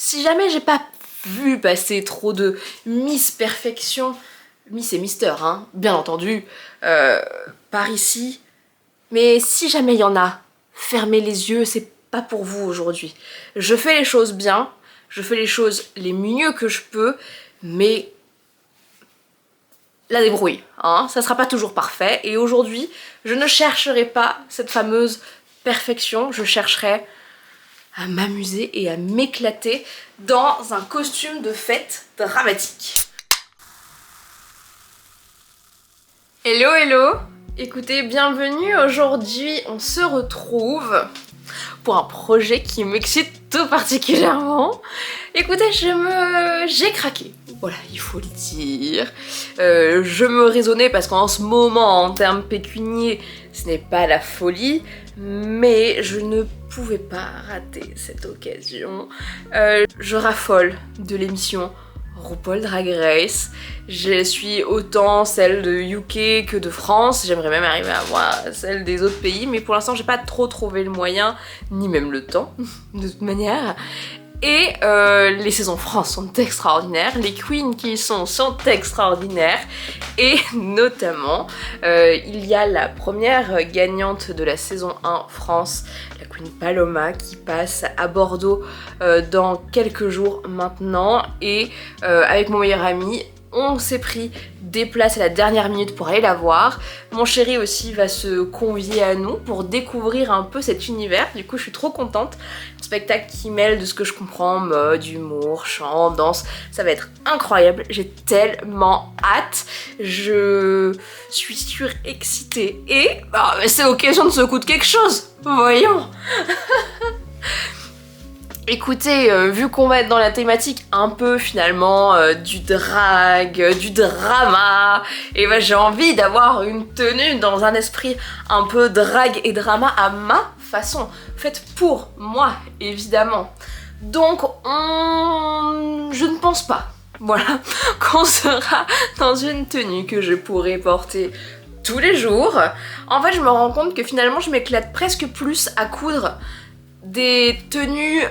si jamais j'ai pas vu passer trop de Miss Perfection, Miss et Mister, hein, bien entendu, par ici, mais si jamais il y en a, fermez les yeux, c'est pas pour vous aujourd'hui. Je fais les choses bien, je fais les choses les mieux que je peux, mais la débrouille, hein, ça sera pas toujours parfait, et aujourd'hui, je ne chercherai pas cette fameuse perfection, je chercherai à m'amuser et à m'éclater dans un costume de fête dramatique. Hello hello. Écoutez, bienvenue, aujourd'hui on se retrouve pour un projet qui m'excite tout particulièrement. Écoutez, j'ai craqué, voilà, il faut le dire. Je me raisonnais parce qu'en ce moment, en termes pécuniers, ce n'est pas la folie, mais je ne pouvais pas rater cette occasion. Je raffole de l'émission RuPaul Drag Race. Je suis autant celle de UK que de France. J'aimerais même arriver à voir celle des autres pays, mais pour l'instant j'ai pas trop trouvé le moyen, ni même le temps, de toute manière. Et les saisons France sont extraordinaires, les queens qui y sont extraordinaires, et notamment il y a la première gagnante de la saison 1 France, la queen Paloma, qui passe à Bordeaux dans quelques jours maintenant, et avec mon meilleur ami, on s'est pris des places à la dernière minute pour aller la voir. Mon chéri aussi va se convier à nous pour découvrir un peu cet univers, du coup je suis trop contente. Un spectacle qui mêle de ce que je comprends, mode, humour, chant, danse, ça va être incroyable, j'ai tellement hâte, je suis surexcitée et c'est l'occasion de se coudre quelque chose, voyons. Écoutez, vu qu'on va être dans la thématique un peu finalement du drag, du drama, et ben j'ai envie d'avoir une tenue dans un esprit un peu drag et drama à ma façon, faite pour moi évidemment. Donc je ne pense pas, voilà, qu'on sera dans une tenue que je pourrais porter tous les jours. En fait je me rends compte que finalement je m'éclate presque plus à coudre des tenues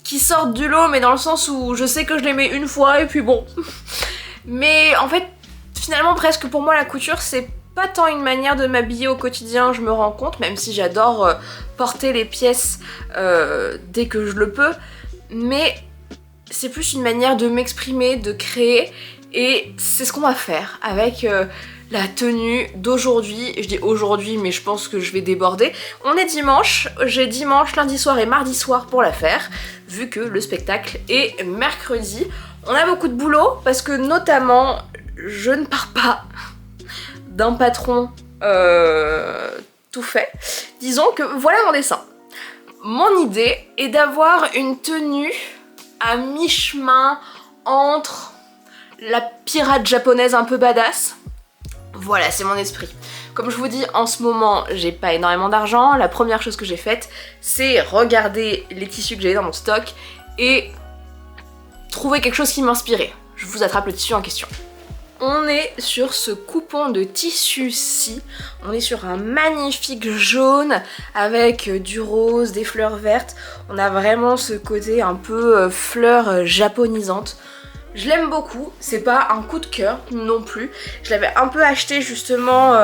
qui sortent du lot, mais dans le sens où je sais que je les mets une fois et puis bon. Mais en fait, finalement presque pour moi la couture c'est pas tant une manière de m'habiller au quotidien, je me rends compte, même si j'adore porter les pièces dès que je le peux, mais c'est plus une manière de m'exprimer, de créer, et c'est ce qu'on va faire avec la tenue d'aujourd'hui. Je dis aujourd'hui, mais je pense que je vais déborder. On est dimanche, j'ai dimanche, lundi soir et mardi soir pour la faire, vu que le spectacle est mercredi. On a beaucoup de boulot, parce que notamment, je ne pars pas d'un patron tout fait. Disons que voilà mon dessin. Mon idée est d'avoir une tenue à mi-chemin entre la pirate japonaise un peu badass. Voilà, c'est mon esprit. Comme je vous dis, en ce moment, j'ai pas énormément d'argent. La première chose que j'ai faite, c'est regarder les tissus que j'avais dans mon stock et trouver quelque chose qui m'inspirait. Je vous attrape le tissu en question. On est sur ce coupon de tissu-ci. On est sur un magnifique jaune avec du rose, des fleurs vertes. On a vraiment ce côté un peu fleur japonisante. Je l'aime beaucoup, c'est pas un coup de cœur non plus. Je l'avais un peu acheté justement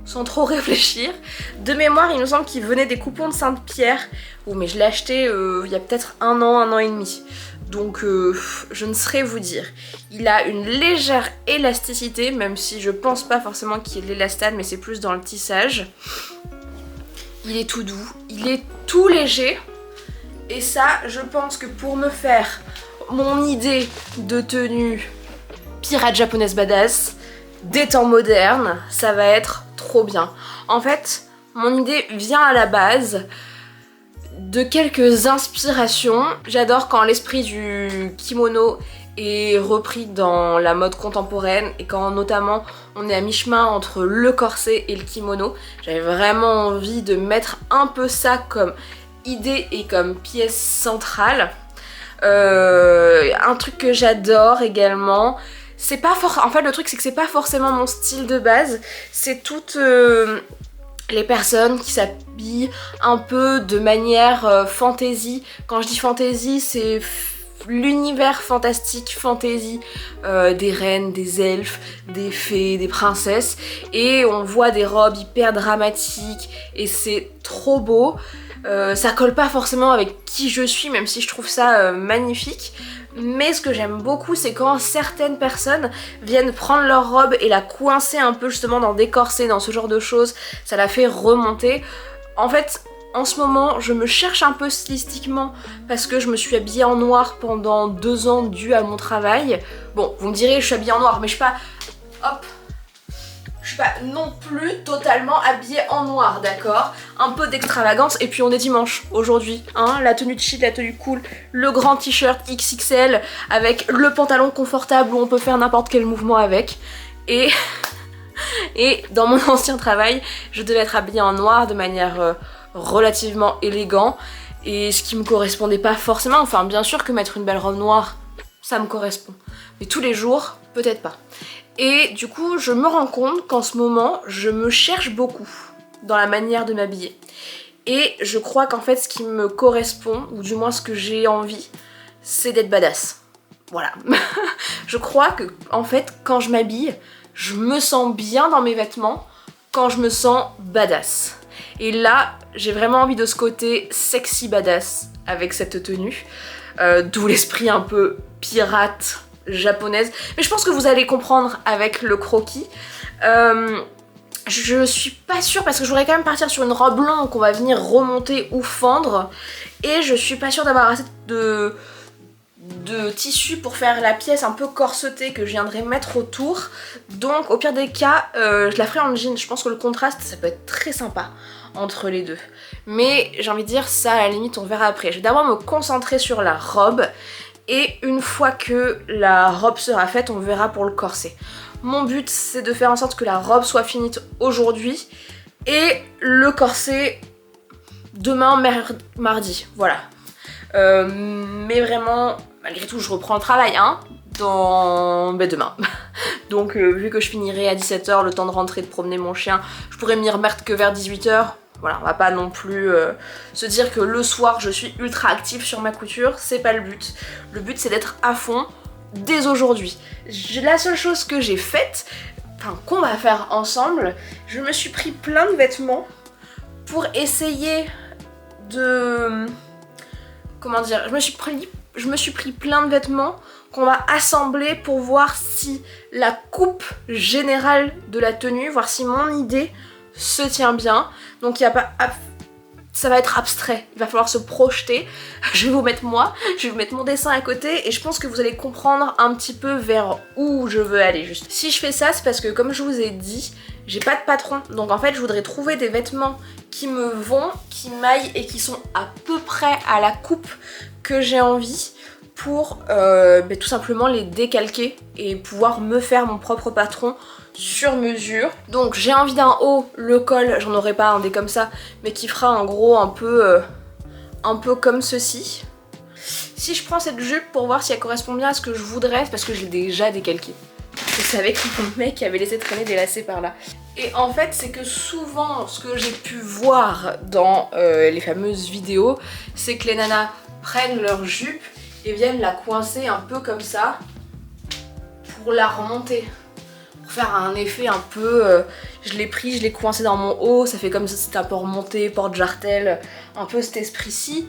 sans trop réfléchir. De mémoire, il me semble qu'il venait des coupons de Sainte-Pierre. Oh, mais je l'ai acheté il y a peut-être un an et demi. Donc je ne saurais vous dire. Il a une légère élasticité, même si je pense pas forcément qu'il y ait de l'élastane, mais c'est plus dans le tissage. Il est tout doux, il est tout léger. Et ça, je pense que pour me faire mon idée de tenue pirate japonaise badass des temps modernes, ça va être trop bien. En fait, mon idée vient à la base de quelques inspirations. J'adore quand l'esprit du kimono est repris dans la mode contemporaine et quand notamment on est à mi-chemin entre le corset et le kimono. J'avais vraiment envie de mettre un peu ça comme idée et comme pièce centrale. Un truc que j'adore également, c'est pas en fait le truc c'est que c'est pas forcément mon style de base, c'est toute les personnes qui s'habillent un peu de manière fantasy. Quand je dis fantasy, c'est l'univers fantastique, fantasy, des reines, des elfes, des fées, des princesses, et on voit des robes hyper dramatiques et c'est trop beau. Ça colle pas forcément avec qui je suis, même si je trouve ça magnifique. Mais ce que j'aime beaucoup, c'est quand certaines personnes viennent prendre leur robe et la coincer un peu justement dans des corsets, dans ce genre de choses. Ça la fait remonter. En fait, en ce moment, je me cherche un peu stylistiquement parce que je me suis habillée en noir pendant 2 ans dû à mon travail. Bon, vous me direz, je suis habillée en noir, mais je suis pas... Hop, je suis pas non plus totalement habillée en noir, d'accord? Un peu d'extravagance, et puis on est dimanche aujourd'hui, hein, la tenue chill, la tenue cool, le grand t-shirt XXL avec le pantalon confortable où on peut faire n'importe quel mouvement avec. Et dans mon ancien travail, je devais être habillée en noir de manière relativement élégante, et ce qui me correspondait pas forcément. Enfin, bien sûr que mettre une belle robe noire, ça me correspond, mais tous les jours, peut-être pas. Et du coup, je me rends compte qu'en ce moment, je me cherche beaucoup dans la manière de m'habiller. Et je crois qu'en fait, ce qui me correspond, ou du moins ce que j'ai envie, c'est d'être badass. Voilà. Je crois que, en fait, quand je m'habille, je me sens bien dans mes vêtements, quand je me sens badass. Et là, j'ai vraiment envie de ce côté sexy badass avec cette tenue. D'où l'esprit un peu pirate japonaise, mais je pense que vous allez comprendre avec le croquis. Je suis pas sûre parce que je voudrais quand même partir sur une robe longue qu'on va venir remonter ou fendre, et je suis pas sûre d'avoir assez de tissu pour faire la pièce un peu corsetée que je viendrai mettre autour. Donc au pire des cas, je la ferai en jean. Je pense que le contraste, ça peut être très sympa entre les deux. Mais j'ai envie de dire ça, à la limite, on verra après. Je vais d'abord me concentrer sur la robe. Et une fois que la robe sera faite, on verra pour le corset. Mon but, c'est de faire en sorte que la robe soit finie aujourd'hui et le corset demain, mardi. Voilà. Mais vraiment, malgré tout, je reprends le travail, hein, demain. Donc, vu que je finirai à 17 h, le temps de rentrer, de promener mon chien, je pourrais m'y remettre que vers 18 h. Voilà, on va pas non plus se dire que le soir je suis ultra active sur ma couture, c'est pas le but. Le but c'est d'être à fond dès aujourd'hui. La seule chose que j'ai faite, enfin qu'on va faire ensemble, je me suis pris plein de vêtements pour essayer de... Comment dire, je me suis pris plein de vêtements qu'on va assembler pour voir si la coupe générale de la tenue, voir si mon idée se tient bien. Donc il y a pas... ça va être abstrait, il va falloir se projeter. Je vais vous mettre moi, je vais vous mettre mon dessin à côté et je pense que vous allez comprendre un petit peu vers où je veux aller juste. Si je fais ça, c'est parce que comme je vous ai dit, j'ai pas de patron. Donc en fait, je voudrais trouver des vêtements qui me vont, qui m'aillent et qui sont à peu près à la coupe que j'ai envie pour tout simplement les décalquer et pouvoir me faire mon propre patron sur mesure. Donc j'ai envie d'un haut, le col, j'en aurai pas un des comme ça, mais qui fera en gros un peu comme ceci. Si je prends cette jupe pour voir si elle correspond bien à ce que je voudrais, c'est parce que je l'ai déjà décalqué. Je savais que mon mec avait laissé traîner des lacets par là. Et en fait, c'est que souvent, ce que j'ai pu voir dans les fameuses vidéos, c'est que les nanas prennent leur jupe et viennent la coincer un peu comme ça pour la remonter. Pour faire un effet un peu... je l'ai pris, je l'ai coincé dans mon haut, ça fait comme si c'était un peu remonté, porte-jartel, un peu cet esprit-ci.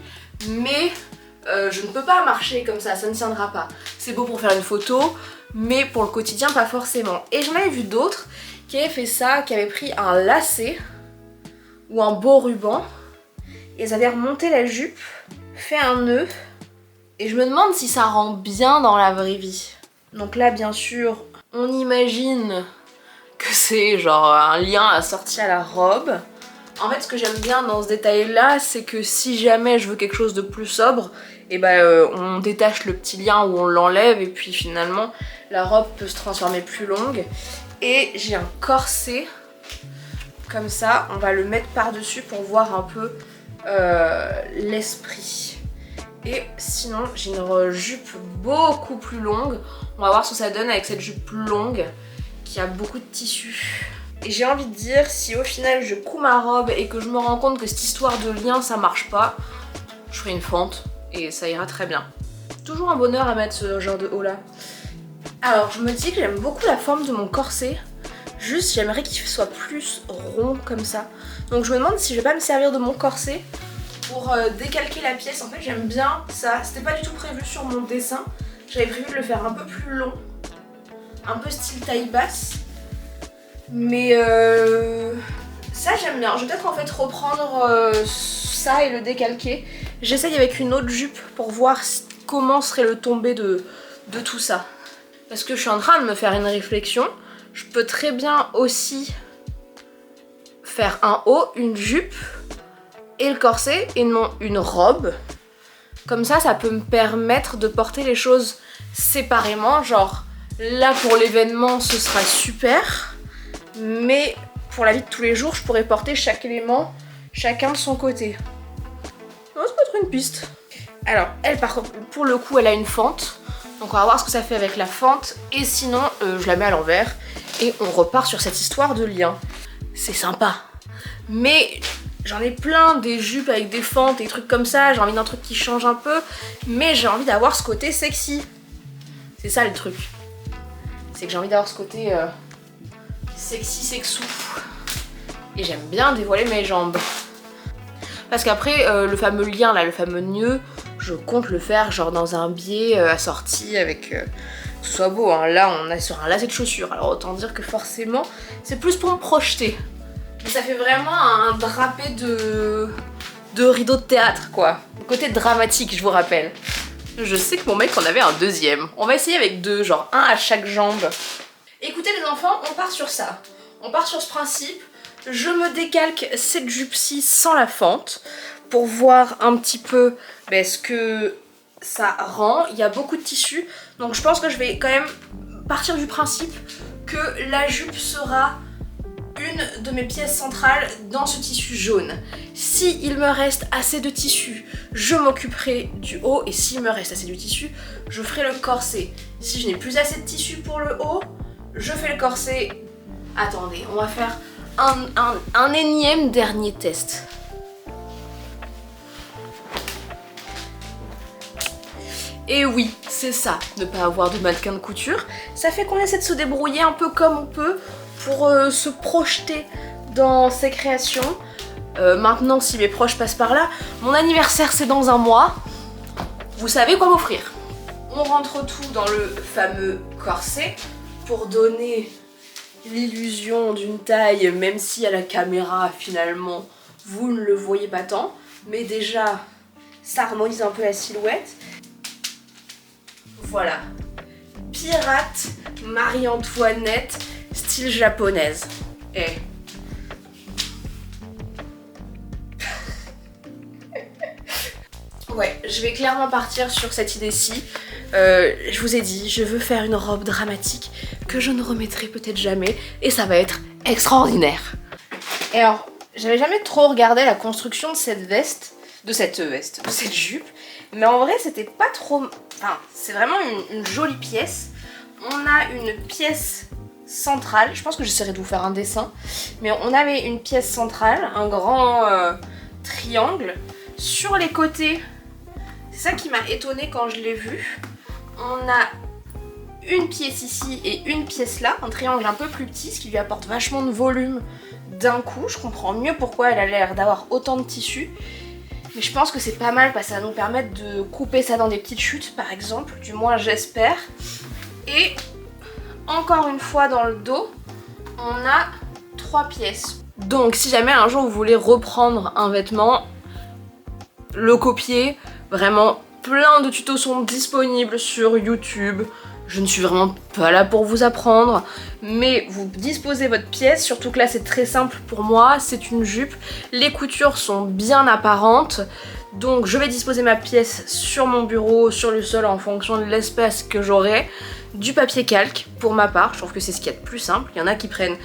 Mais je ne peux pas marcher comme ça ne tiendra pas. C'est beau pour faire une photo, mais pour le quotidien, pas forcément. Et j'en avais vu d'autres qui avaient fait ça, qui avaient pris un lacet ou un beau ruban, et ils avaient remonté la jupe, fait un nœud, et je me demande si ça rend bien dans la vraie vie. Donc là, bien sûr, on imagine que c'est genre un lien assorti à la robe. En fait, ce que j'aime bien dans ce détail-là, c'est que si jamais je veux quelque chose de plus sobre, et on détache le petit lien ou on l'enlève et puis finalement, la robe peut se transformer plus longue. Et j'ai un corset, comme ça, on va le mettre par-dessus pour voir un peu l'esprit. Et sinon, j'ai une jupe beaucoup plus longue. On va voir ce que ça donne avec cette jupe longue qui a beaucoup de tissu. Et j'ai envie de dire, si au final je couds ma robe et que je me rends compte que cette histoire de lien ça marche pas, je ferai une fente et ça ira très bien. Toujours un bonheur à mettre ce genre de haut là. Alors je me dis que j'aime beaucoup la forme de mon corset. Juste j'aimerais qu'il soit plus rond comme ça. Donc je me demande si je vais pas me servir de mon corset pour décalquer la pièce. En fait j'aime bien ça. C'était pas du tout prévu sur mon dessin. J'avais prévu de le faire un peu plus long. Un peu style taille basse. Mais ça j'aime bien. Je vais peut-être en fait reprendre ça et le décalquer. J'essaye avec une autre jupe pour voir comment serait le tombé de tout ça. Parce que je suis en train de me faire une réflexion. Je peux très bien aussi faire un haut, une jupe et le corset et non une robe. Comme ça, ça peut me permettre de porter les choses séparément. Genre là pour l'événement ce sera super. Mais pour la vie de tous les jours, je pourrais porter chaque élément chacun de son côté. Non, ça peut être une piste. Alors, elle, par contre, pour le coup, elle a une fente. Donc, on va voir ce que ça fait avec la fente. Et sinon, je la mets à l'envers. Et on repart sur cette histoire de lien. C'est sympa. Mais j'en ai plein, des jupes avec des fentes et des trucs comme ça. J'ai envie d'un truc qui change un peu. Mais j'ai envie d'avoir ce côté sexy. C'est ça le truc. C'est que j'ai envie d'avoir ce côté sexy, sexou. Et j'aime bien dévoiler mes jambes. Parce qu'après, le fameux lien là, le fameux nœud, je compte le faire genre dans un biais assorti avec... que ce soit beau, hein. Là on est sur un lacet de chaussures, alors autant dire que forcément, c'est plus pour me projeter. Mais ça fait vraiment un drapé de rideau de théâtre quoi. Le côté dramatique, je vous rappelle. Je sais que mon mec en avait un deuxième. On va essayer avec deux, genre un à chaque jambe. Écoutez les enfants, on part sur ça. On part sur ce principe. Je me décalque cette jupe-ci sans la fente pour voir un petit peu ce que ça rend. Il y a beaucoup de tissu, donc je pense que je vais quand même partir du principe que la jupe sera une de mes pièces centrales dans ce tissu jaune. Si il me reste assez de tissu, je m'occuperai du haut, et s'il me reste assez de tissu, je ferai le corset. Si je n'ai plus assez de tissu pour le haut, je fais le corset. Attendez, on va faire un énième dernier test. Et oui, c'est ça, ne pas avoir de mannequin de couture. Ça fait qu'on essaie de se débrouiller un peu comme on peut pour se projeter dans ces créations. Maintenant, si mes proches passent par là, mon anniversaire c'est dans un mois. Vous savez quoi m'offrir. On rentre tout dans le fameux corset pour donner l'illusion d'une taille, même si à la caméra finalement vous ne le voyez pas tant, mais déjà ça harmonise un peu la silhouette. Voilà, pirate Marie-Antoinette style japonaise. Ouais, je vais clairement partir sur cette idée-ci. Je vous ai dit, je veux faire une robe dramatique que je ne remettrai peut-être jamais et ça va être extraordinaire. Et alors, j'avais jamais trop regardé la construction de cette veste, de cette jupe, mais en vrai c'était pas trop... Enfin, c'est vraiment une jolie pièce. On a une pièce centrale, je pense que j'essaierai de vous faire un dessin, mais on avait une pièce centrale, un grand triangle. Sur les côtés, c'est ça qui m'a étonnée quand je l'ai vu. On a une pièce ici et une pièce là, un triangle un peu plus petit, ce qui lui apporte vachement de volume d'un coup. Je comprends mieux pourquoi elle a l'air d'avoir autant de tissu. Mais je pense que c'est pas mal parce que ça va nous permettre de couper ça dans des petites chutes par exemple, du moins j'espère. Et encore une fois dans le dos, on a 3 pièces. Donc si jamais un jour vous voulez reprendre un vêtement, le copier, vraiment plein de tutos sont disponibles sur YouTube. Je ne suis vraiment pas là pour vous apprendre, mais vous disposez votre pièce, surtout que là c'est très simple pour moi, c'est une jupe, les coutures sont bien apparentes, donc je vais disposer ma pièce sur mon bureau, sur le sol en fonction de l'espace que j'aurai, du papier calque pour ma part, je trouve que c'est ce qu'il y a de plus simple, il y en a qui prennent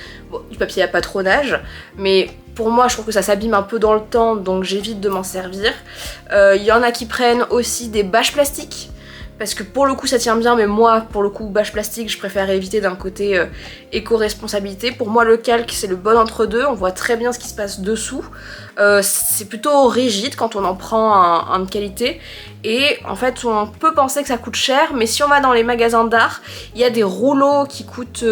du papier à patronage, mais pour moi je trouve que ça s'abîme un peu dans le temps, donc j'évite de m'en servir. Il y en a qui prennent aussi des bâches plastiques, parce que pour le coup ça tient bien, mais moi pour le coup bâche plastique je préfère éviter d'un côté éco-responsabilité. Pour moi le calque c'est le bon entre-deux, on voit très bien ce qui se passe dessous, c'est plutôt rigide quand on en prend un de qualité, et en fait on peut penser que ça coûte cher, mais si on va dans les magasins d'art, il y a des rouleaux qui coûtent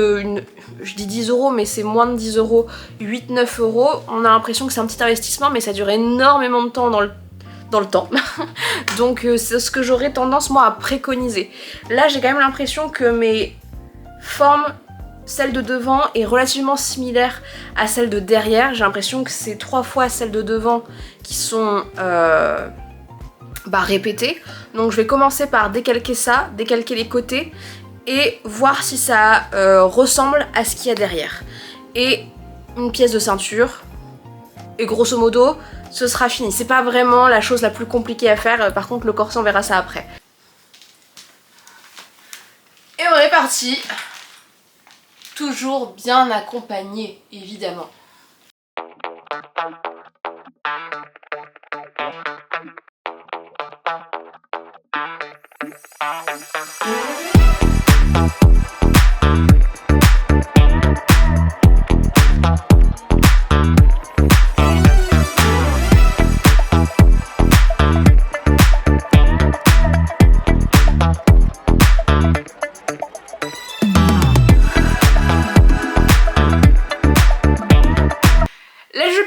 je dis 10 euros mais c'est moins de 10 euros, 8-9 euros, on a l'impression que c'est un petit investissement mais ça dure énormément de temps dans le temps. Donc c'est ce que j'aurais tendance moi à préconiser. Là j'ai quand même l'impression que mes formes, celle de devant est relativement similaire à celle de derrière. J'ai l'impression que c'est 3 fois celle de devant qui sont répétées. Donc je vais commencer par décalquer ça, décalquer les côtés et voir si ça ressemble à ce qu'il y a derrière. Et une pièce de ceinture. Et grosso modo, ce sera fini. C'est pas vraiment la chose la plus compliquée à faire. Par contre, le corset, on verra ça après. Et on est parti. Toujours bien accompagné, évidemment.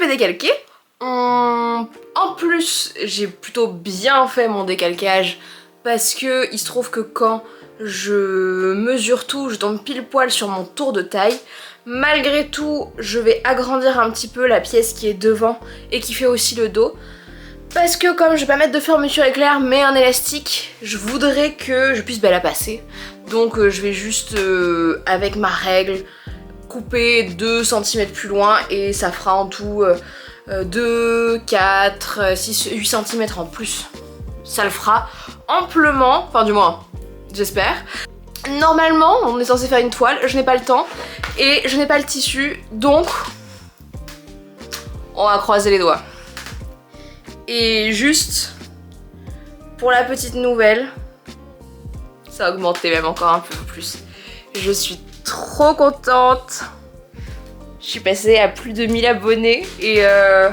Décalqué. En plus, j'ai plutôt bien fait mon décalquage parce que il se trouve que quand je mesure tout, je tombe pile poil sur mon tour de taille. Malgré tout, je vais agrandir un petit peu la pièce qui est devant et qui fait aussi le dos. Parce que comme je vais pas mettre de fermeture éclair mais un élastique, je voudrais que je puisse la passer. Donc je vais juste avec ma règle couper 2 cm plus loin et ça fera en tout 2, 4, 6, 8 cm en plus. Ça le fera amplement, enfin du moins j'espère. Normalement on est censé faire une toile, je n'ai pas le temps et je n'ai pas le tissu, donc on va croiser les doigts. Et juste pour la petite nouvelle, ça a augmenté même encore un peu plus. Je suis trop contente. Je suis passée à plus de 1000 abonnés et ça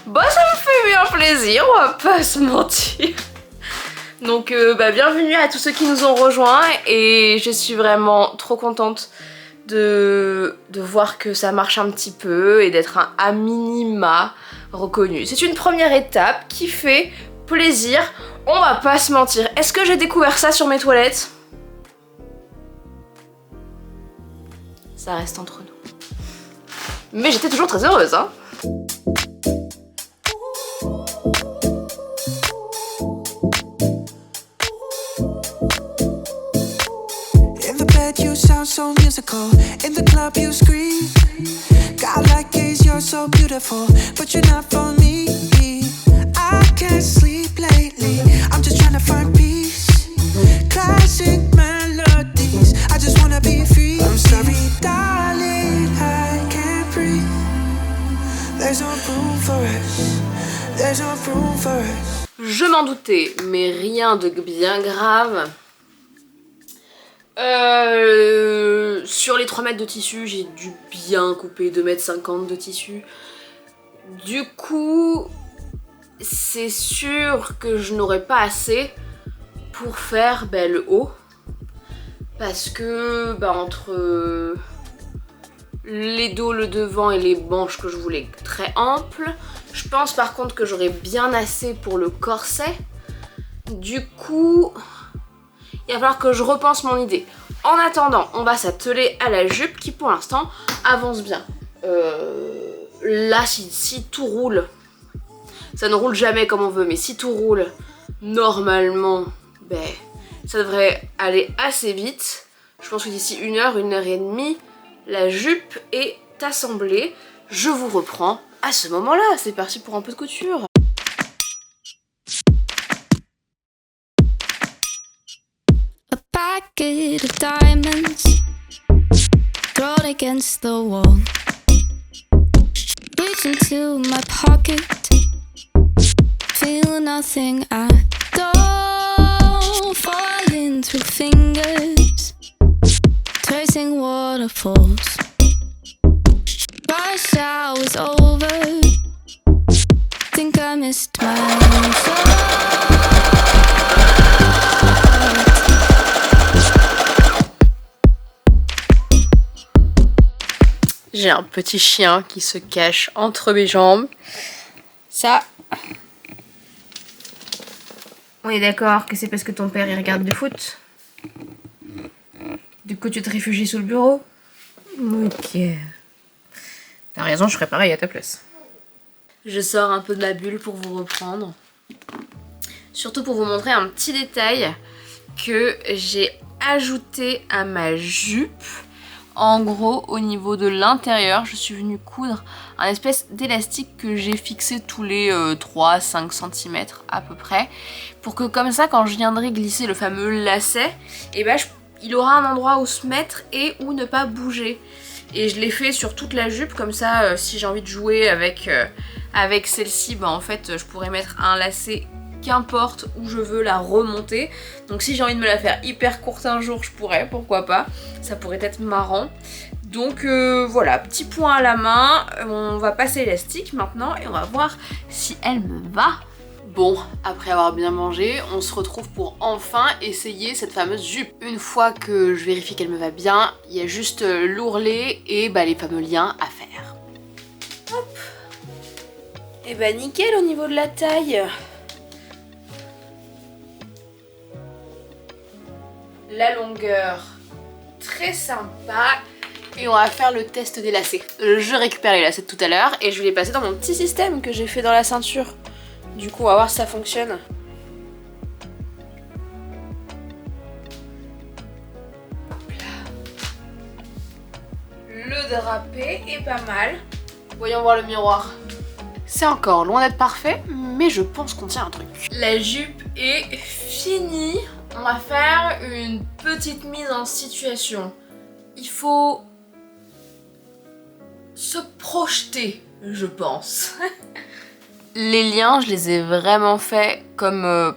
me fait bien plaisir, on va pas se mentir. Donc bienvenue à tous ceux qui nous ont rejoints et je suis vraiment trop contente de voir que ça marche un petit peu et d'être à minima reconnu. C'est une première étape qui fait plaisir, on va pas se mentir. Est-ce que j'ai découvert ça sur mes toilettes ? Ça reste entre nous. Mais j'étais toujours très heureuse, hein. In the bed you sound so musical. In the club you scream. God like gaze, you're so beautiful, but you're not for me. I can't sleep lately. I'm just trying to find peace. Classic melodies. I just wanna be free. I'm sorry, darling, I can't breathe. There's no room for us. There's no room for us. Je m'en doutais, mais rien de bien grave. Sur les 3 mètres de tissu, j'ai dû bien couper 2,50 m de tissu. Du coup, c'est sûr que je n'aurai pas assez pour faire le haut. Parce que entre les dos, le devant et les manches que je voulais très amples, je pense par contre que j'aurai bien assez pour le corset. Du coup, il va falloir que je repense mon idée. En attendant, on va s'atteler à la jupe qui pour l'instant avance bien. Là, si tout roule, ça ne roule jamais comme on veut, mais si tout roule, normalement, ça devrait aller assez vite. Je pense que d'ici 1 heure, 1 heure et demie, la jupe est assemblée. Je vous reprends à ce moment-là. C'est parti pour un peu de couture. Packet of diamonds thrown against the wall. Reach into my pocket, feel nothing at all. For waterfalls. Rush hour is over. Think I missed my shot. J'ai un petit chien qui se cache entre mes jambes. Ça, on est d'accord que c'est parce que ton père il regarde du foot. Du coup tu te réfugies sous le bureau. Ok. T'as raison, je ferais pareil à ta place. Je sors un peu de ma bulle pour vous reprendre. Surtout pour vous montrer un petit détail que j'ai ajouté à ma jupe. En gros, au niveau de l'intérieur, je suis venue coudre un espèce d'élastique que j'ai fixé tous les 3-5 cm à peu près. Pour que comme ça, quand je viendrai glisser le fameux lacet, et ben, il aura un endroit où se mettre et où ne pas bouger. Et je l'ai fait sur toute la jupe, comme ça, si j'ai envie de jouer avec celle-ci, bah, en fait, je pourrais mettre un lacet qu'importe où je veux la remonter. Donc si j'ai envie de me la faire hyper courte un jour, je pourrais, pourquoi pas. Ça pourrait être marrant. Donc voilà, petit point à la main. On va passer l'élastique maintenant et on va voir si elle me va. Bon, après avoir bien mangé, on se retrouve pour enfin essayer cette fameuse jupe. Une fois que je vérifie qu'elle me va bien, il y a juste l'ourlet et bah, les fameux liens à faire. Hop. Et bah nickel au niveau de la taille. La longueur, très sympa. Et on va faire le test des lacets. Je récupère les lacets de tout à l'heure et je vais les passer dans mon petit système que j'ai fait dans la ceinture. Du coup, on va voir si ça fonctionne. Hop là. Le drapé est pas mal. Voyons voir le miroir. C'est encore loin d'être parfait, mais je pense qu'on tient un truc. La jupe est finie. On va faire une petite mise en situation. Il faut se projeter, je pense. Les liens, je les ai vraiment faits comme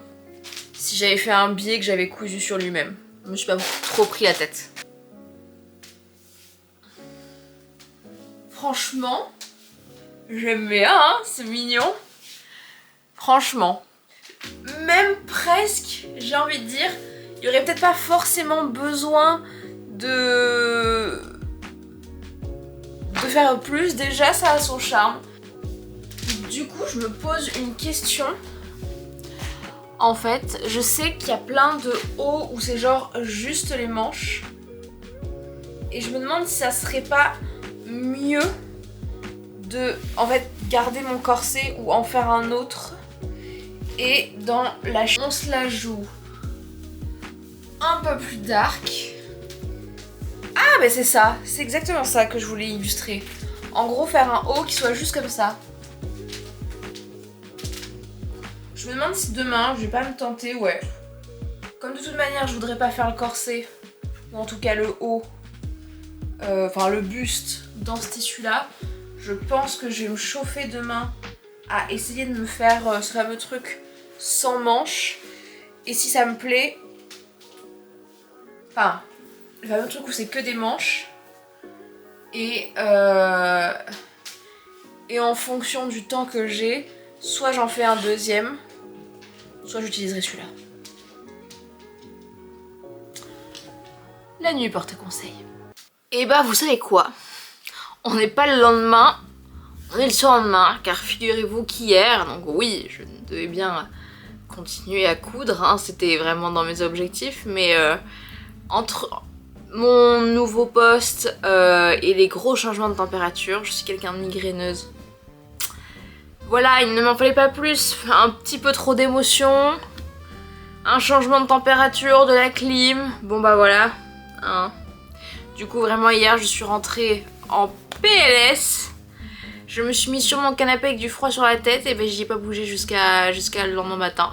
si j'avais fait un biais que j'avais cousu sur lui-même. Je me suis pas trop pris la tête. Franchement, j'aime bien, hein, c'est mignon. Franchement. Même presque, j'ai envie de dire, il n'y aurait peut-être pas forcément besoin de faire plus. Déjà, ça a son charme. Du coup, je me pose une question. En fait, je sais qu'il y a plein de hauts où c'est genre juste les manches. Et je me demande si ça serait pas mieux de, en fait, garder mon corset ou en faire un autre. Et dans la on se la joue un peu plus dark. Ah mais c'est ça, c'est exactement ça que je voulais illustrer. En gros faire un haut qui soit juste comme ça. Je me demande si demain je vais pas me tenter, ouais. Comme de toute manière je voudrais pas faire le corset, ou en tout cas le haut, enfin le buste dans ce tissu là. Je pense que je vais me chauffer demain à essayer de me faire ce fameux truc sans manches. Et si ça me plaît, enfin le fameux truc où c'est que des manches, et en fonction du temps que j'ai, soit j'en fais un deuxième, soit j'utiliserai celui-là. La nuit porte conseil. Et bah vous savez quoi, on n'est pas le lendemain, on est le surlendemain, car figurez-vous qu'hier, donc oui, je devais bien continuer à coudre, hein, c'était vraiment dans mes objectifs, mais entre mon nouveau poste et les gros changements de température, je suis quelqu'un de migraineuse. Voilà, il ne m'en fallait pas plus, un petit peu trop d'émotions, un changement de température, de la clim, bon bah voilà, hein. Du coup vraiment hier je suis rentrée en PLS, je me suis mise sur mon canapé avec du froid sur la tête et ben j'y ai pas bougé jusqu'à le lendemain matin.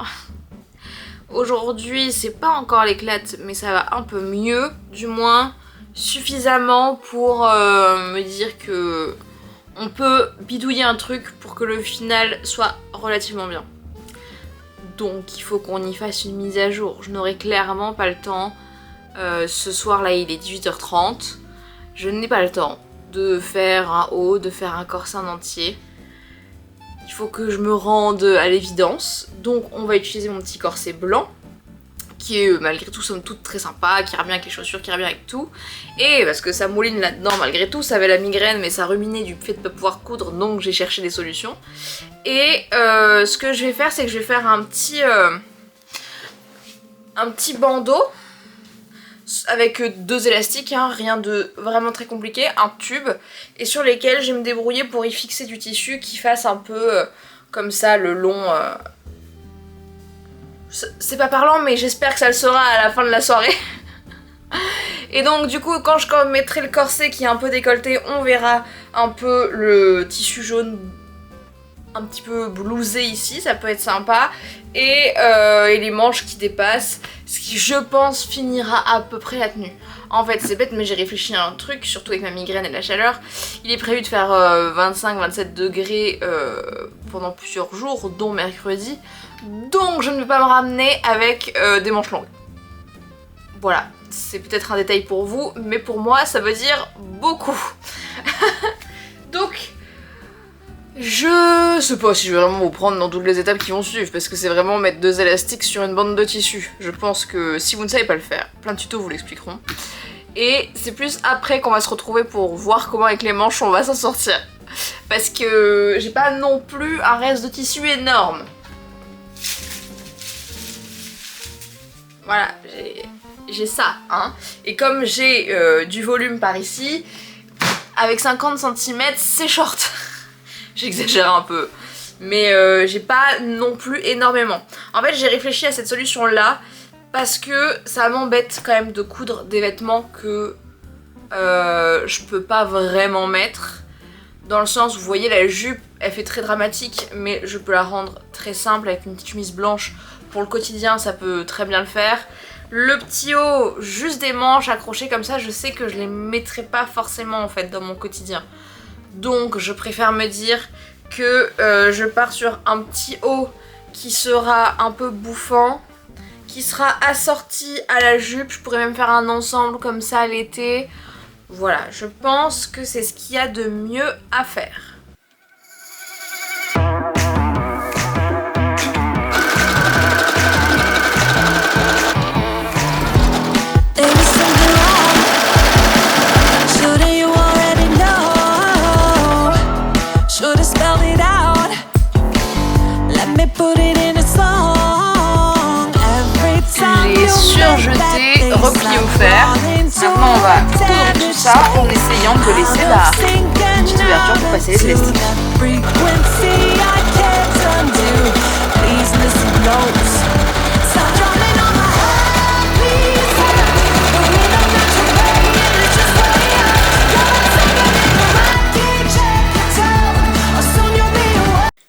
Aujourd'hui c'est pas encore l'éclate mais ça va un peu mieux, du moins suffisamment pour me dire que on peut bidouiller un truc pour que le final soit relativement bien. Donc il faut qu'on y fasse une mise à jour. Je n'aurai clairement pas le temps. Ce soir là il est 18h30. je n'ai pas le temps de faire un haut, de faire un corset en entier. Il faut que je me rende à l'évidence. Donc on va utiliser mon petit corset blanc, qui est malgré tout somme toute très sympa, qui ira bien avec les chaussures, qui ira bien avec tout. Et parce que ça mouline là-dedans malgré tout, ça avait la migraine mais ça ruminait du fait de ne pas pouvoir coudre, donc j'ai cherché des solutions. Et ce que je vais faire, c'est que je vais faire un petit bandeau avec 2 élastiques, hein, rien de vraiment très compliqué, un tube, et sur lesquels je vais me débrouiller pour y fixer du tissu qui fasse un peu comme ça le long. C'est pas parlant, mais j'espère que ça le sera à la fin de la soirée. Et donc du coup, quand je mettrai le corset qui est un peu décolleté, on verra un peu le tissu jaune un petit peu blousé ici, ça peut être sympa, et les manches qui dépassent, ce qui je pense finira à peu près la tenue. En fait c'est bête mais j'ai réfléchi à un truc, surtout avec ma migraine et la chaleur. Il est prévu de faire 25-27 degrés pendant plusieurs jours, dont mercredi, donc je ne vais pas me ramener avec des manches longues. Voilà, c'est peut-être un détail pour vous, mais pour moi ça veut dire beaucoup. Donc je sais pas si je vais vraiment vous prendre dans toutes les étapes qui vont suivre, parce que c'est vraiment mettre 2 élastiques sur une bande de tissu. Je pense que si vous ne savez pas le faire, plein de tutos vous l'expliqueront. Et c'est plus après qu'on va se retrouver pour voir comment avec les manches on va s'en sortir. Parce que j'ai pas non plus un reste de tissu énorme. Voilà, j'ai ça, hein. Et comme j'ai du volume par ici, avec 50 cm c'est short. J'exagère un peu, mais j'ai pas non plus énormément. En fait j'ai réfléchi à cette solution là parce que ça m'embête quand même de coudre des vêtements que je peux pas vraiment mettre. Dans le sens où vous voyez la jupe elle fait très dramatique, mais je peux la rendre très simple avec une petite chemise blanche. Pour le quotidien ça peut très bien le faire. Le petit haut, juste des manches accrochées comme ça, je sais que je les mettrai pas forcément en fait dans mon quotidien. Donc je préfère me dire que je pars sur un petit haut qui sera un peu bouffant, qui sera assorti à la jupe. Je pourrais même faire un ensemble comme ça l'été. Voilà, je pense que c'est ce qu'il y a de mieux à faire. Surjeté, replié au fer. Maintenant on va coudre tout ça en essayant de laisser une petite ouverture pour passer les élastiques.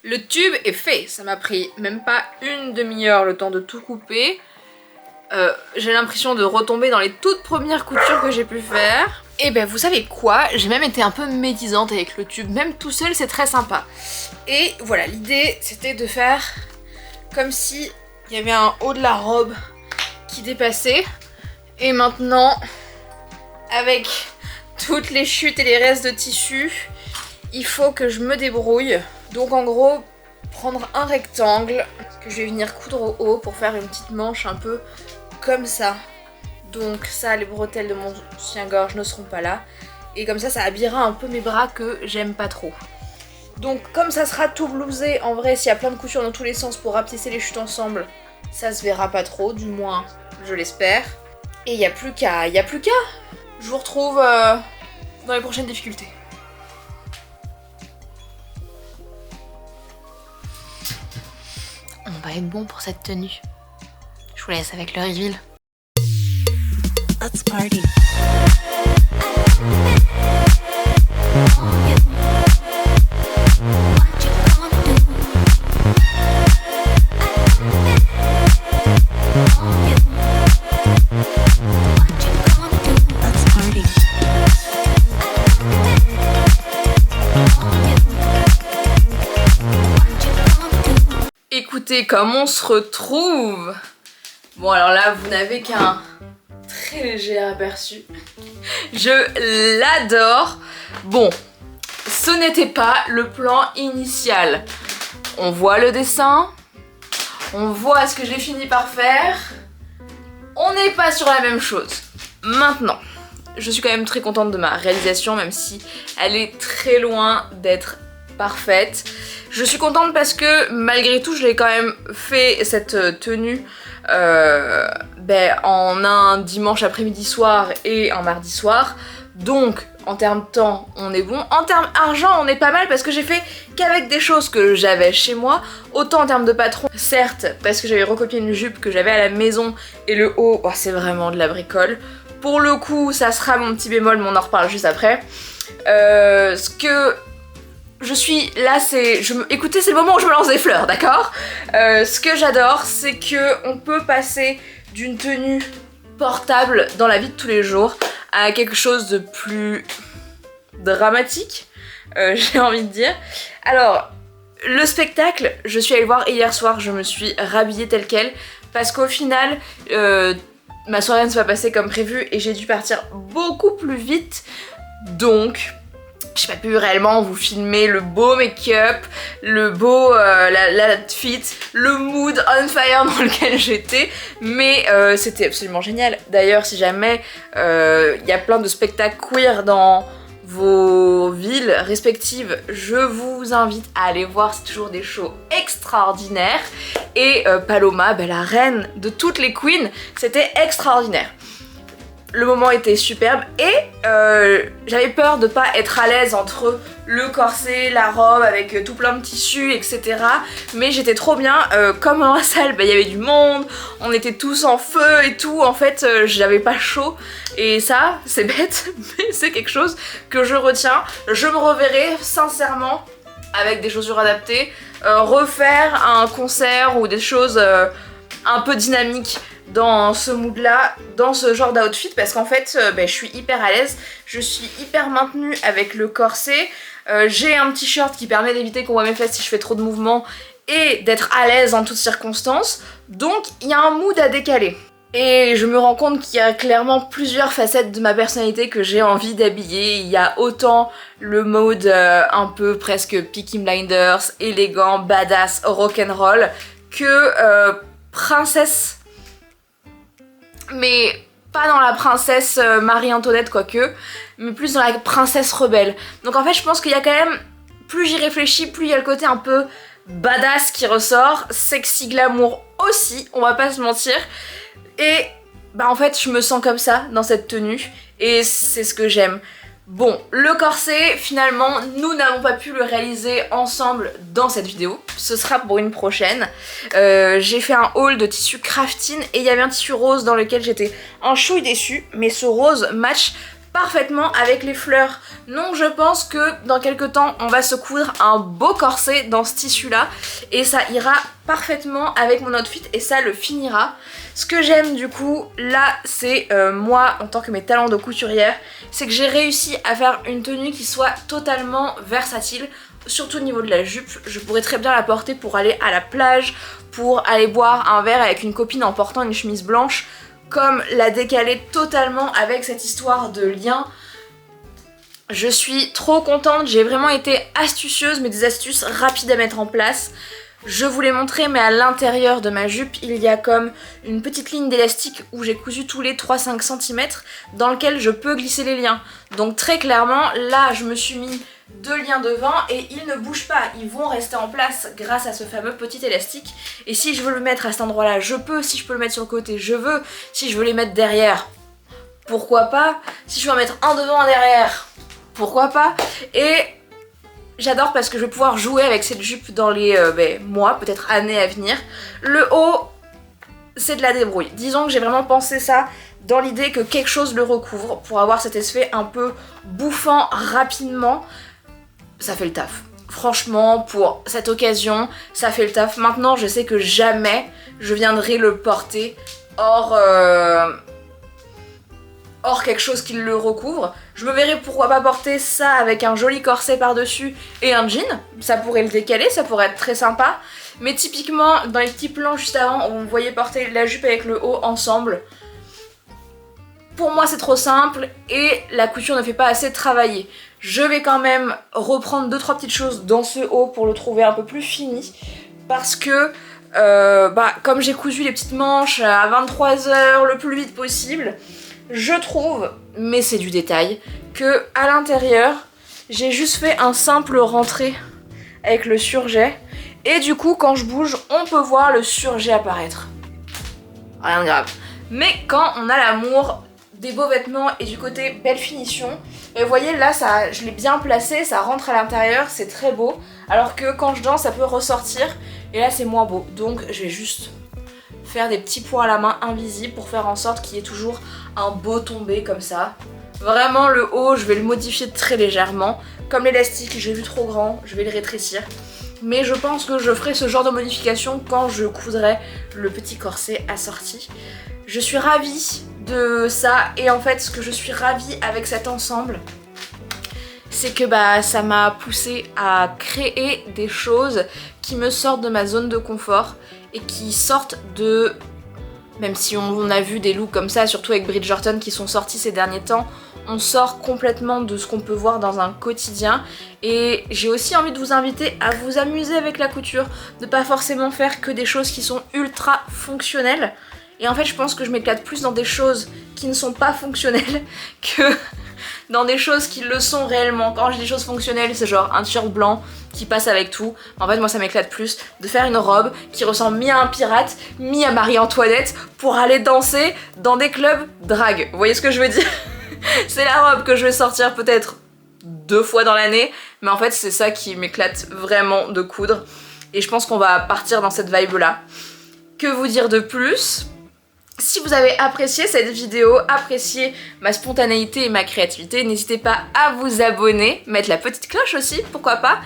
Le tube est fait, ça m'a pris même pas une demi-heure le temps de tout couper. J'ai l'impression de retomber dans les toutes premières coutures que j'ai pu faire. Et ben vous savez quoi, j'ai même été un peu médisante avec le tube, même tout seul c'est très sympa. Et voilà, l'idée c'était de faire comme si il y avait un haut de la robe qui dépassait. Et maintenant, avec toutes les chutes et les restes de tissu, il faut que je me débrouille. Donc en gros, prendre un rectangle que je vais venir coudre au haut pour faire une petite manche un peu comme ça. Donc ça, les bretelles de mon soutien-gorge ne seront pas là. Et comme ça habillera un peu mes bras que j'aime pas trop. Donc comme ça sera tout blousé, en vrai s'il y a plein de coutures dans tous les sens pour rapetisser les chutes ensemble, ça se verra pas trop, du moins je l'espère. Et il n'y a plus qu'à, Je vous retrouve dans les prochaines difficultés. On va être bon pour cette tenue. Je vous laisse avec le reveal. Let's party. Écoutez, comme on se retrouve. Bon alors là, vous n'avez qu'un très léger aperçu. Je l'adore. Bon, ce n'était pas le plan initial. On voit le dessin, on voit ce que j'ai fini par faire. On n'est pas sur la même chose. Maintenant, je suis quand même très contente de ma réalisation, même si elle est très loin d'être parfaite. Je suis contente parce que malgré tout, je l'ai quand même fait cette tenue en un dimanche après-midi soir et un mardi soir. Donc en termes de temps, on est bon. En termes argent, on est pas mal parce que j'ai fait qu'avec des choses que j'avais chez moi. Autant en termes de patron, certes, parce que j'avais recopié une jupe que j'avais à la maison et le haut, oh, c'est vraiment de la bricole. Pour le coup, ça sera mon petit bémol, mais on en reparle juste après. Ce que je suis là, écoutez, c'est le moment où je me lance des fleurs, d'accord? Ce que j'adore, c'est que on peut passer d'une tenue portable dans la vie de tous les jours à quelque chose de plus dramatique, j'ai envie de dire. Alors, le spectacle, je suis allée le voir hier soir, je me suis rhabillée telle quelle, parce qu'au final, ma soirée ne s'est pas passée comme prévu et j'ai dû partir beaucoup plus vite, donc j'ai pas pu réellement vous filmer le beau make-up, le beau la fit, le mood on fire dans lequel j'étais, mais c'était absolument génial. D'ailleurs, si jamais il y a plein de spectacles queer dans vos villes respectives, je vous invite à aller voir, c'est toujours des shows extraordinaires. Et Paloma, la reine de toutes les queens, c'était extraordinaire. Le moment était superbe et j'avais peur de pas être à l'aise entre le corset, la robe avec tout plein de tissus, etc. Mais j'étais trop bien, comme dans la salle, il y avait du monde, on était tous en feu et tout, en fait j'avais pas chaud. Et ça, c'est bête, mais c'est quelque chose que je retiens. Je me reverrai sincèrement avec des chaussures adaptées, refaire un concert ou des choses un peu dynamiques dans ce mood là, dans ce genre d'outfit, parce qu'en fait je suis hyper à l'aise, je suis hyper maintenue avec le corset, j'ai un t-shirt qui permet d'éviter qu'on voit mes fesses si je fais trop de mouvements et d'être à l'aise en toutes circonstances, donc il y a un mood à décaler. Et je me rends compte qu'il y a clairement plusieurs facettes de ma personnalité que j'ai envie d'habiller. Il y a autant le mode un peu presque Peaky Blinders, élégant, badass, rock'n'roll, que princesse, mais pas dans la princesse Marie-Antoinette quoique, mais plus dans la princesse rebelle. Donc en fait je pense qu'il y a quand même, plus j'y réfléchis, plus il y a le côté un peu badass qui ressort, sexy glamour aussi, on va pas se mentir. Et en fait je me sens comme ça dans cette tenue et c'est ce que j'aime. Bon, le corset, finalement, nous n'avons pas pu le réaliser ensemble dans cette vidéo. Ce sera pour une prochaine. J'ai fait un haul de tissu crafting et il y avait un tissu rose dans lequel j'étais un chouille déçue, mais ce rose match parfaitement avec les fleurs. Donc je pense que dans quelques temps, on va se coudre un beau corset dans ce tissu-là et ça ira parfaitement avec mon outfit et ça le finira. Ce que j'aime du coup là, c'est moi en tant que mes talents de couturière, c'est que j'ai réussi à faire une tenue qui soit totalement versatile, surtout au niveau de la jupe. Je pourrais très bien la porter pour aller à la plage, pour aller boire un verre avec une copine en portant une chemise blanche, comme la décaler totalement avec cette histoire de lien. Je suis trop contente, j'ai vraiment été astucieuse, mais des astuces rapides à mettre en place. Je vous l'ai montré, mais à l'intérieur de ma jupe, il y a comme une petite ligne d'élastique où j'ai cousu tous les 3-5 cm dans lequel je peux glisser les liens. Donc très clairement, là je me suis mis 2 liens devant et ils ne bougent pas, ils vont rester en place grâce à ce fameux petit élastique. Et si je veux le mettre à cet endroit là, je peux. Si je peux le mettre sur le côté, je veux. Si je veux les mettre derrière, pourquoi pas. Si je veux en mettre un devant, un derrière, pourquoi pas. Et j'adore parce que je vais pouvoir jouer avec cette jupe dans les mois, peut-être années à venir. Le haut, c'est de la débrouille. Disons que j'ai vraiment pensé ça dans l'idée que quelque chose le recouvre pour avoir cet effet un peu bouffant rapidement. Ça fait le taf. Franchement, pour cette occasion, ça fait le taf. Maintenant, je sais que jamais je viendrai le porter hors quelque chose qui le recouvre. Je me verrais pourquoi pas porter ça avec un joli corset par-dessus et un jean. Ça pourrait le décaler, ça pourrait être très sympa. Mais typiquement, dans les petits plans juste avant, où on voyait porter la jupe avec le haut ensemble, pour moi c'est trop simple et la couture ne fait pas assez travailler. Je vais quand même reprendre 2-3 petites choses dans ce haut pour le trouver un peu plus fini. Parce que comme j'ai cousu les petites manches à 23h le plus vite possible, je trouve, mais c'est du détail, que à l'intérieur j'ai juste fait un simple rentré avec le surjet. Et du coup quand je bouge on peut voir le surjet apparaître. Rien de grave. Mais quand on a l'amour des beaux vêtements et du côté belle finition, et vous voyez là ça, je l'ai bien placé, ça rentre à l'intérieur, c'est très beau. Alors que quand je danse ça peut ressortir et là c'est moins beau. Donc je vais juste faire des petits points à la main invisibles pour faire en sorte qu'il y ait toujours un beau tombé comme ça. Vraiment le haut je vais le modifier très légèrement. Comme l'élastique j'ai vu trop grand, je vais le rétrécir. Mais je pense que je ferai ce genre de modification quand je coudrai le petit corset assorti. Je suis ravie de ça et en fait ce que je suis ravie avec cet ensemble, c'est que ça m'a poussée à créer des choses qui me sortent de ma zone de confort et qui sortent de... Même si on a vu des looks comme ça, surtout avec Bridgerton qui sont sortis ces derniers temps, on sort complètement de ce qu'on peut voir dans un quotidien. Et j'ai aussi envie de vous inviter à vous amuser avec la couture, de pas forcément faire que des choses qui sont ultra fonctionnelles. Et en fait je pense que je m'éclate plus dans des choses qui ne sont pas fonctionnelles que dans des choses qui le sont réellement. Quand je dis choses fonctionnelles, c'est genre un t-shirt blanc qui passe avec tout. En fait moi ça m'éclate plus de faire une robe qui ressemble mi à un pirate, mi à Marie-Antoinette pour aller danser dans des clubs drag. Vous voyez ce que je veux dire? C'est la robe que je vais sortir peut-être 2 fois dans l'année, mais en fait c'est ça qui m'éclate vraiment de coudre. Et je pense qu'on va partir dans cette vibe là. Que vous dire de plus? Si vous avez apprécié cette vidéo, apprécié ma spontanéité et ma créativité, n'hésitez pas à vous abonner, mettre la petite cloche aussi, pourquoi pas.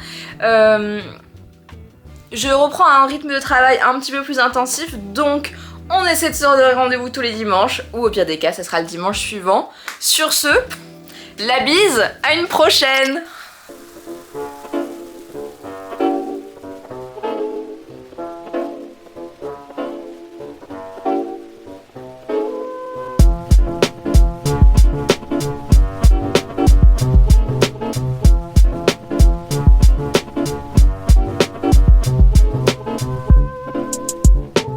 Je reprends un rythme de travail un petit peu plus intensif, donc on essaie de se donner rendez-vous tous les dimanches, ou au pire des cas, ça sera le dimanche suivant. Sur ce, la bise, à une prochaine!